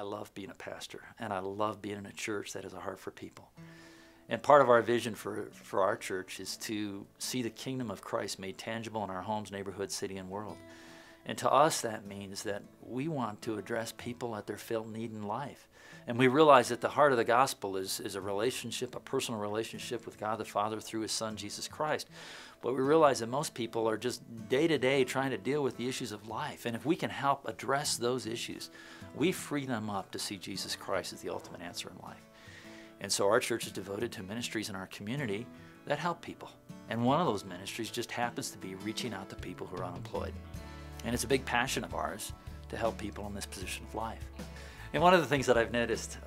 I love being a pastor, and I love being in a church that has a heart for people. And part of our vision for our church is to see the kingdom of Christ made tangible in our homes, neighborhood, city, and world. And to us, that means that we want to address people at their felt need in life. And we realize that the heart of the gospel is a relationship, a personal relationship with God the Father through His Son, Jesus Christ. But we realize that most people are just day to day trying to deal with the issues of life. And if we can help address those issues, we free them up to see Jesus Christ as the ultimate answer in life. And so our church is devoted to ministries in our community that help people. And one of those ministries just happens to be reaching out to people who are unemployed. And it's a big passion of ours to help people in this position of life. And one of the things that I've noticed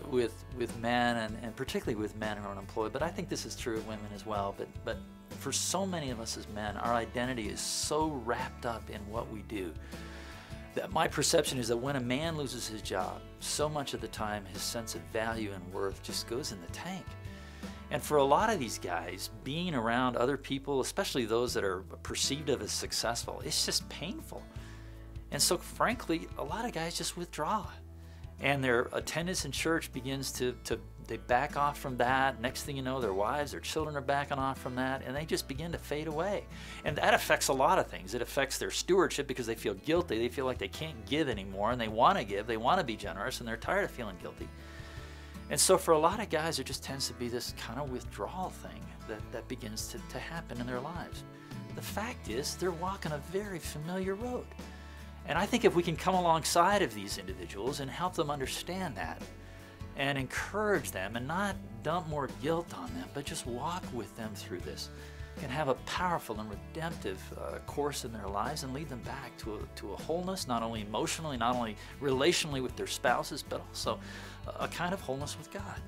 with men, and particularly with men who are unemployed, but I think this is true of women as well, but for so many of us as men, our identity is so wrapped up in what we do that my perception is that when a man loses his job, so much of the time his sense of value and worth just goes in the tank. And for a lot of these guys, being around other people, especially those that are perceived of as successful, it's just painful. And so frankly, a lot of guys just withdraw. And their attendance in church begins they back off from that. Next thing you know, their wives, their children are backing off from that, and they just begin to fade away. And that affects a lot of things. It affects their stewardship because they feel guilty. They feel like they can't give anymore, and they want to give. They want to be generous, and they're tired of feeling guilty. And so for a lot of guys, there just tends to be this kind of withdrawal thing that begins to happen in their lives. The fact is, they're walking a very familiar road. And I think if we can come alongside of these individuals and help them understand that and encourage them and not dump more guilt on them, but just walk with them through this, can have a powerful and redemptive course in their lives and lead them back to a wholeness, not only emotionally, not only relationally with their spouses, but also a kind of wholeness with God.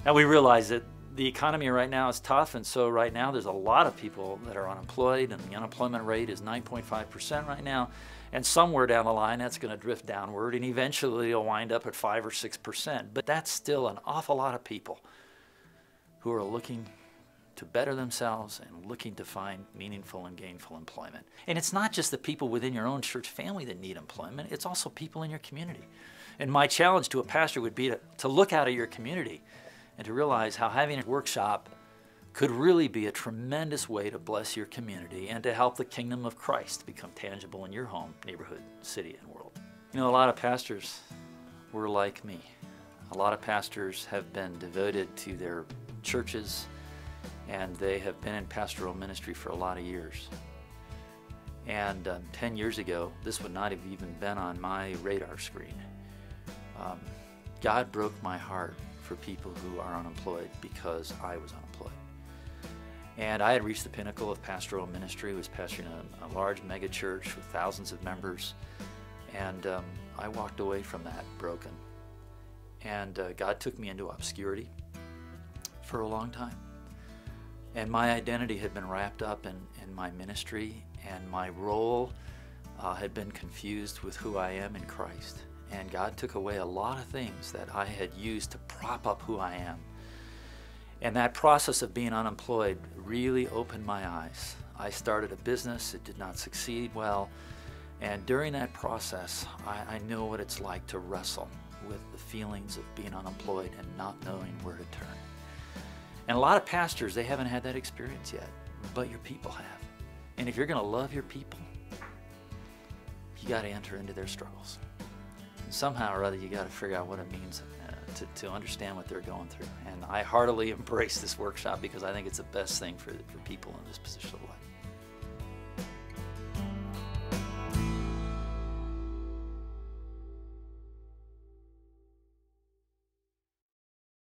Now we realize that the economy right now is tough, and so right now there's a lot of people that are unemployed, and the unemployment rate is 9.5% right now, and somewhere down the line that's going to drift downward, and eventually it'll wind up at 5 or 6%. But that's still an awful lot of people who are looking to better themselves and looking to find meaningful and gainful employment. And it's not just the people within your own church family that need employment, it's also people in your community. And my challenge to a pastor would be to look out at your community and to realize how having a workshop could really be a tremendous way to bless your community and to help the kingdom of Christ become tangible in your home, neighborhood, city, and world. You know, a lot of pastors were like me. A lot of pastors have been devoted to their churches, and they have been in pastoral ministry for a lot of years. And 10 years ago, this would not have even been on my radar screen. God broke my heart for people who are unemployed because I was unemployed. And I had reached the pinnacle of pastoral ministry, was pastoring a large mega church with thousands of members, and I walked away from that broken. And God took me into obscurity for a long time. And my identity had been wrapped up in my ministry, and my role had been confused with who I am in Christ. And God took away a lot of things that I had used to prop up who I am. And that process of being unemployed really opened my eyes. I started a business, it did not succeed well, and during that process, I know what it's like to wrestle with the feelings of being unemployed and not knowing where to turn. And a lot of pastors, they haven't had that experience yet, but your people have. And if you're going to love your people, you got to enter into their struggles. And somehow or other, you got to figure out what it means to understand what they're going through. And I heartily embrace this workshop because I think it's the best thing for people in this position of life.